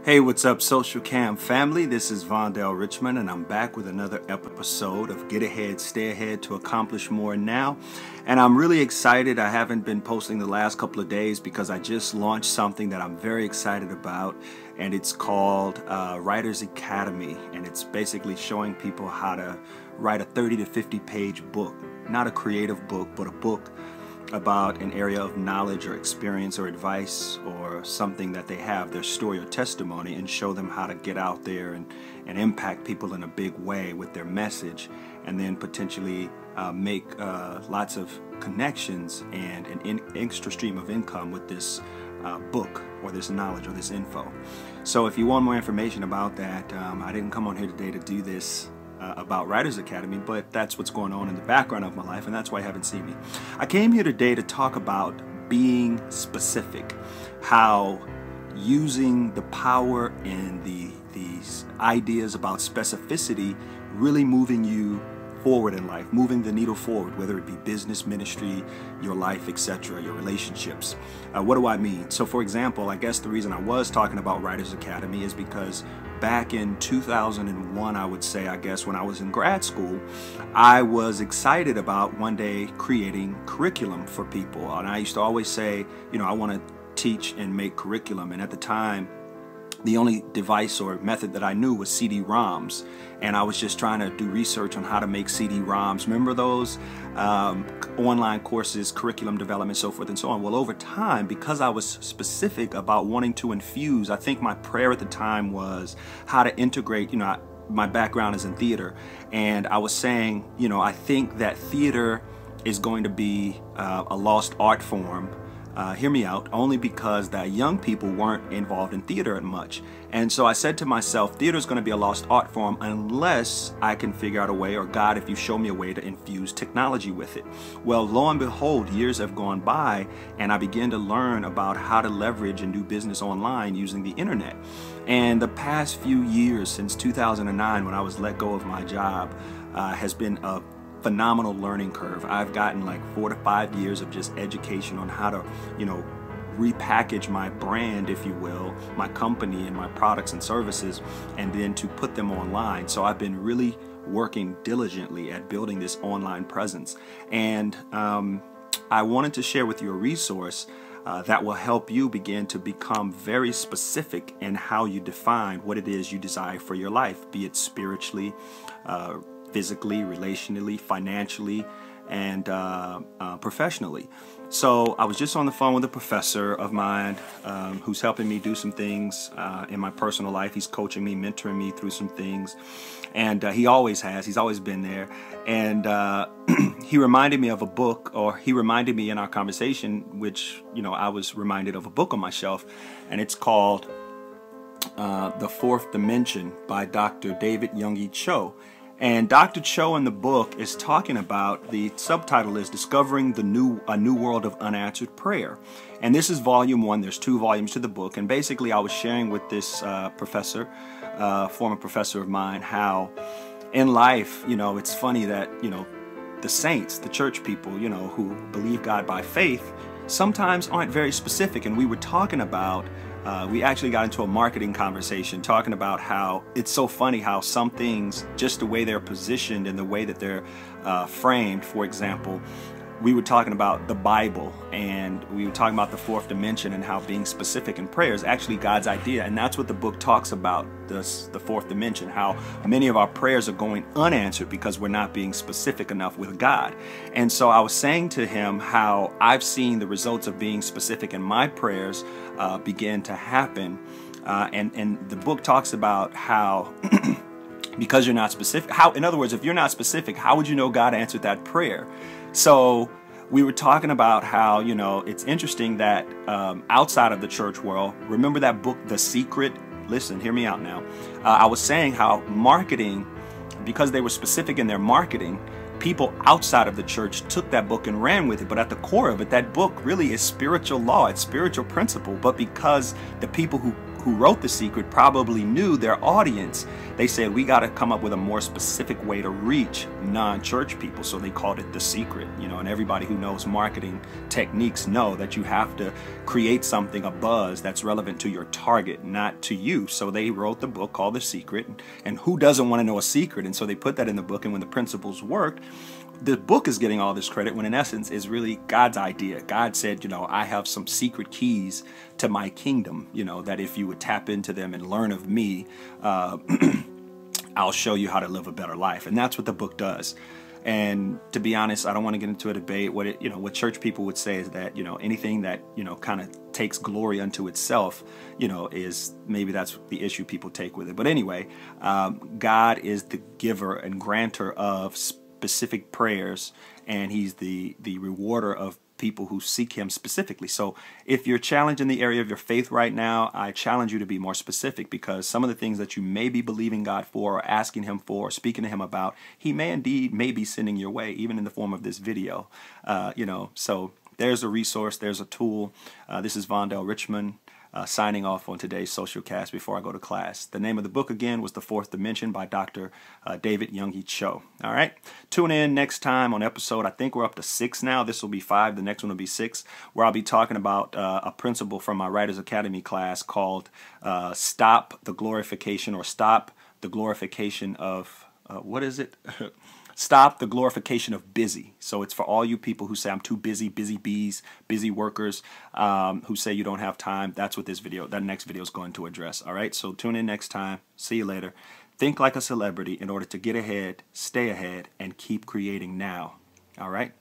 Hey, what's up, Social Cam family? This is Vondell Richmond, and I'm back with another episode of Get Ahead, Stay Ahead to Accomplish More Now. And I'm really excited. I haven't been posting the last couple of days because I just launched something that I'm very excited about, and it's called Writers Academy. And it's basically showing people how to write a 30 to 50 page book, not a creative book, but a book about an area of knowledge or experience or advice or something that they have, their story or testimony, and show them how to get out there and impact people in a big way with their message, and then potentially make lots of connections and an extra stream of income with this book or this knowledge or this info. So if you want more information about that, I didn't come on here today to do this about Writers Academy, but that's what's going on in the background of my life, and that's why you haven't seen me. I came here today to talk about being specific, how using the power and these ideas about specificity really moving you forward in life, moving the needle forward, whether it be business, ministry, your life, etc., your relationships. What do I mean? So for example, I guess the reason I was talking about Writers Academy is because back in 2001, I would say, I guess, when I was in grad school, I was excited about one day creating curriculum for people. And I used to always say, you know, I want to teach and make curriculum. And at the time, the only device or method that I knew was CD-ROMs, and I was just trying to do research on how to make CD-ROMs. Remember those online courses, curriculum development, so forth and so on. Well, over time, because I was specific about wanting to infuse, I think my prayer at the time was how to integrate, you know, my background is in theater, and I was saying, you know, I think that theater is going to be a lost art form. Hear me out, only because that young people weren't involved in theater much. And so I said to myself, theater is going to be a lost art form unless I can figure out a way, or God, if you show me a way to infuse technology with it. Well, lo and behold, years have gone by, and I began to learn about how to leverage and do business online using the internet. And the past few years, since 2009, when I was let go of my job, has been a phenomenal learning curve. I've gotten like 4 to 5 years of just education on how to, you know, repackage my brand, if you will, my company and my products and services, and then to put them online. So I've been really working diligently at building this online presence. And I wanted to share with you a resource that will help you begin to become very specific in how you define what it is you desire for your life, be it spiritually, physically, relationally, financially, and professionally. So I was just on the phone with a professor of mine who's helping me do some things in my personal life. He's coaching me, mentoring me through some things, and he always has. He's always been there. And he reminded me of a book, or he reminded me in our conversation, which, you know, I was reminded of a book on my shelf, and it's called The Fourth Dimension by Dr. David Youngie Cho. And Dr. Cho in the book is talking about, the subtitle is Discovering a New World of Unanswered Prayer. And this is volume 1. There's 2 volumes to the book. And basically I was sharing with this professor, former professor of mine, how in life, you know, it's funny that, you know, the saints, the church people, you know, who believe God by faith, sometimes aren't very specific. And we were talking about, we actually got into a marketing conversation talking about how it's so funny how some things, just the way they're positioned and the way that they're framed. For example, we were talking about the Bible, and we were talking about the fourth dimension and how being specific in prayer is actually God's idea. And that's what the book talks about, the fourth dimension, how many of our prayers are going unanswered because we're not being specific enough with God. And so I was saying to him how I've seen the results of being specific in my prayers begin to happen. And the book talks about how because you're not specific, in other words, if you're not specific, how would you know God answered that prayer? So we were talking about how, you know, it's interesting that outside of the church world, remember that book, The Secret? Listen, hear me out now. I was saying how marketing, because they were specific in their marketing, people outside of the church took that book and ran with it. But at the core of it, that book really is spiritual law. It's spiritual principle. But because the people who who wrote The Secret probably knew their audience. They said, we got to come up with a more specific way to reach non-church people. So they called it The Secret, you know, and everybody who knows marketing techniques know that you have to create something, a buzz that's relevant to your target, not to you. So they wrote the book called The Secret, and who doesn't want to know a secret? And so they put that in the book, and when the principles worked, the book is getting all this credit when in essence is really God's idea. God said, you know, I have some secret keys to my kingdom, you know, that if you would tap into them and learn of me, I'll show you how to live a better life. And that's what the book does. And to be honest, I don't want to get into a debate. What church people would say is that, you know, anything that, you know, kind of takes glory unto itself, you know, is maybe that's the issue people take with it. But anyway, God is the giver and granter of specific prayers, and he's the rewarder of people who seek him specifically. So if you're challenged in the area of your faith right now, I challenge you to be more specific, because some of the things that you may be believing God for, or asking him for, or speaking to him about, he may be sending your way, even in the form of this video. You know, so there's a resource, there's a tool. This is Vondell Richmond, signing off on today's Social Cast before I go to class. The name of the book again was The Fourth Dimension by Dr. David Youngie Cho. All right. Tune in next time on episode, I think we're up to 6 now. This will be 5. The next one will be 6, where I'll be talking about a principle from my Writers Academy class called Stop the Glorification of, what is it? Stop the glorification of busy. So it's for all you people who say I'm too busy, busy bees, busy workers, who say you don't have time. That's what that next video is going to address. All right, so tune in next time. See you later. Think like a celebrity in order to get ahead, stay ahead, and keep creating now. All right.